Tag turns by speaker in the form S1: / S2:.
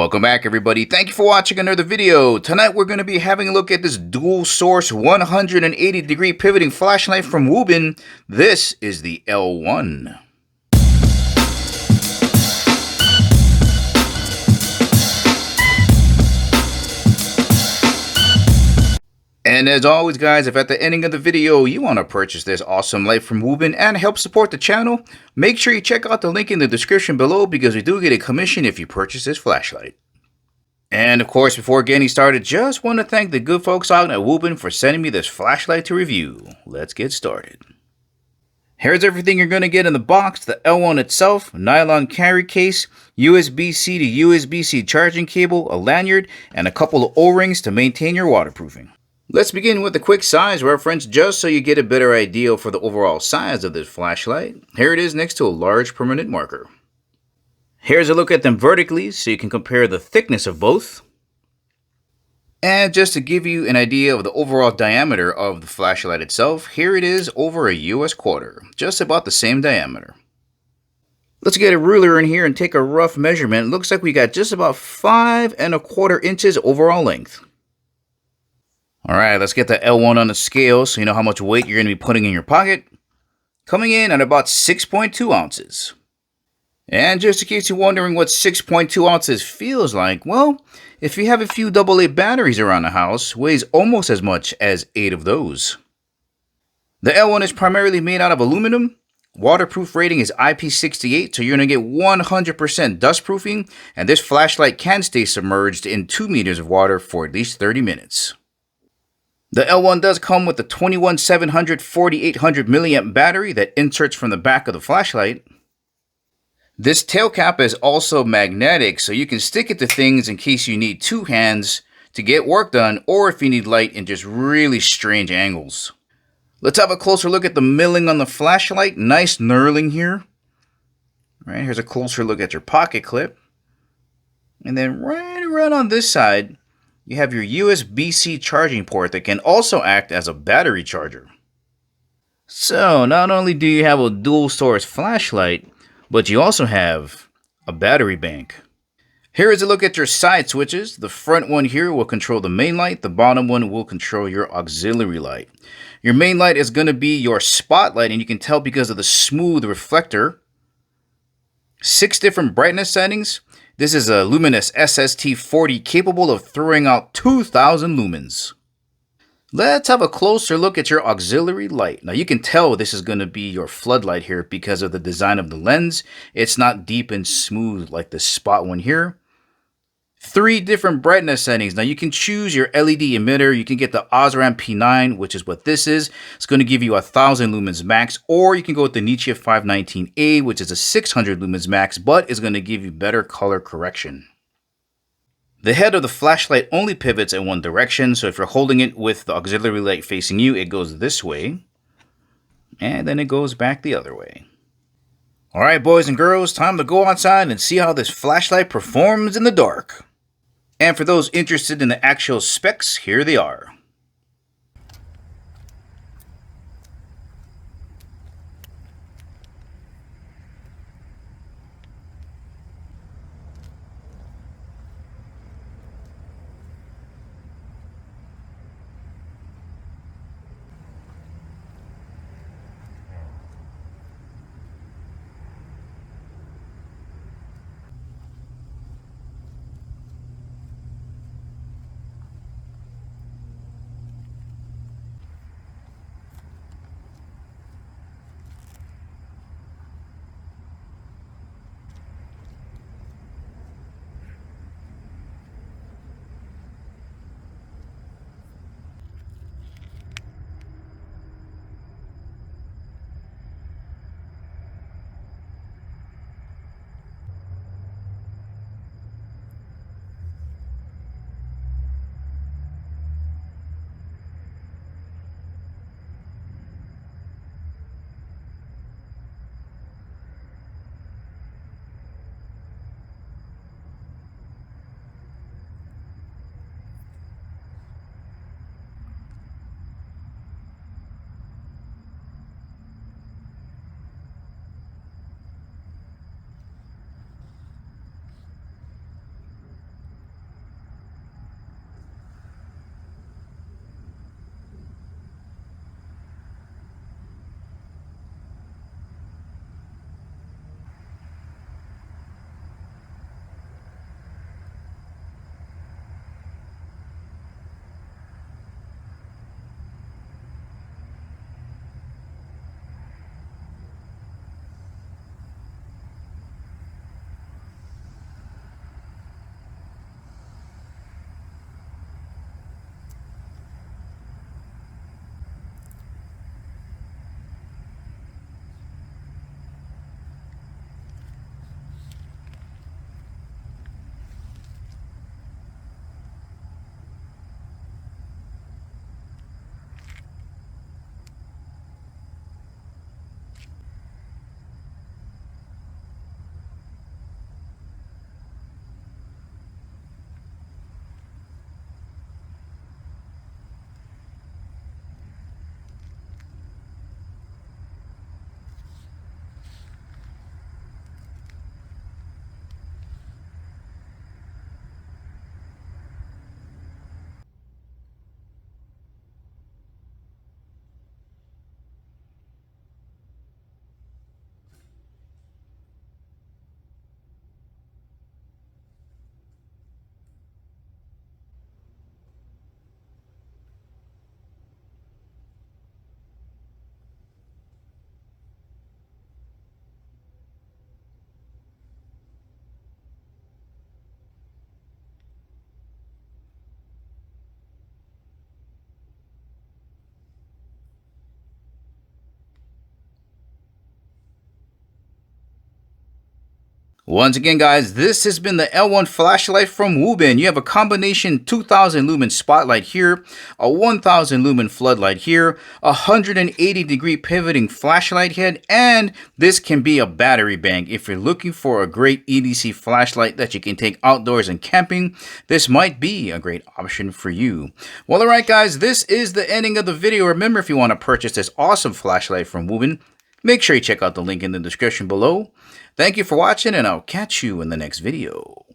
S1: Welcome back, everybody. Thank you for watching another video. Tonight we're going to be having a look at this dual source 180 degree pivoting flashlight from WUBEN. This is the L1. And as always, guys, if at the ending of the video you want to purchase this awesome light from WUBEN and help support the channel, make sure you check out the link in the description below because we do get a commission if you purchase this flashlight. And of course, before getting started, just want to thank the good folks out at WUBEN for sending me this flashlight to review. Let's get started. Here's everything you're going to get in the box: the L1 itself, nylon carry case, USB-C to USB-C charging cable, a lanyard, and a couple of O-rings to maintain your waterproofing. Let's begin with a quick size reference just so you get a better idea for the overall size of this flashlight. Here it is next to a large permanent marker. Here's a look at them vertically so you can compare the thickness of both. And just to give you an idea of the overall diameter of the flashlight itself, here it is over a US quarter, just about the same diameter. Let's get a ruler in here and take a rough measurement. Looks like we got just about 5¼ inches overall length. Alright, let's get the L1 on the scale so you know how much weight you're going to be putting in your pocket. Coming in at about 6.2 ounces. And just in case you're wondering what 6.2 ounces feels like, well, if you have a few AA batteries around the house, weighs almost as much as 8 of those. The L1 is primarily made out of aluminum. Waterproof rating is IP68, so you're going to get 100% dust proofing, and this flashlight can stay submerged in 2 meters of water for at least 30 minutes. The L1 does come with a 21700 4800 milliamp battery that inserts from the back of the flashlight. This tail cap is also magnetic, so you can stick it to things in case you need 2 hands to get work done, or if you need light in just really strange angles. Let's have a closer look at the milling on the flashlight. Nice knurling here. All right, here's a closer look at your pocket clip. And then right around on this side, you have your USB-C charging port that can also act as a battery charger. So not only do you have a dual source flashlight, but you also have a battery bank. Here is a look at your side switches. The front one here will control the main light. The bottom one will control your auxiliary light. Your main light is going to be your spotlight, and you can tell because of the smooth reflector. 6 different brightness settings. This is a Luminous SST40 capable of throwing out 2000 lumens. Let's have a closer look at your auxiliary light. Now you can tell this is going to be your floodlight here because of the design of the lens. It's not deep and smooth like the spot one here. 3 different brightness settings. Now you can choose your LED emitter. You can get the Osram P9, which is what this is. It's going to give you 1000 lumens max, or you can go with the Nietzsche 519A, which is a 600 lumens max, but is going to give you better color correction. The head of the flashlight only pivots in one direction, so if you're holding it with the auxiliary light facing you, it goes this way, and then it goes back the other way. Alright, boys and girls, time to go outside and see how this flashlight performs in the dark. And for those interested in the actual specs, here they are. Once again, guys, this has been the L1 flashlight from WUBEN. You have a combination 2000 lumen spotlight here, a 1000 lumen floodlight here, a 180 degree pivoting flashlight head, and this can be a battery bank. If you're looking for a great EDC flashlight that you can take outdoors and camping, this might be a great option for you. Well, alright guys, this is the ending of the video. Remember, if you want to purchase this awesome flashlight from WUBEN, make sure you check out the link in the description below. Thank you for watching, and I'll catch you in the next video.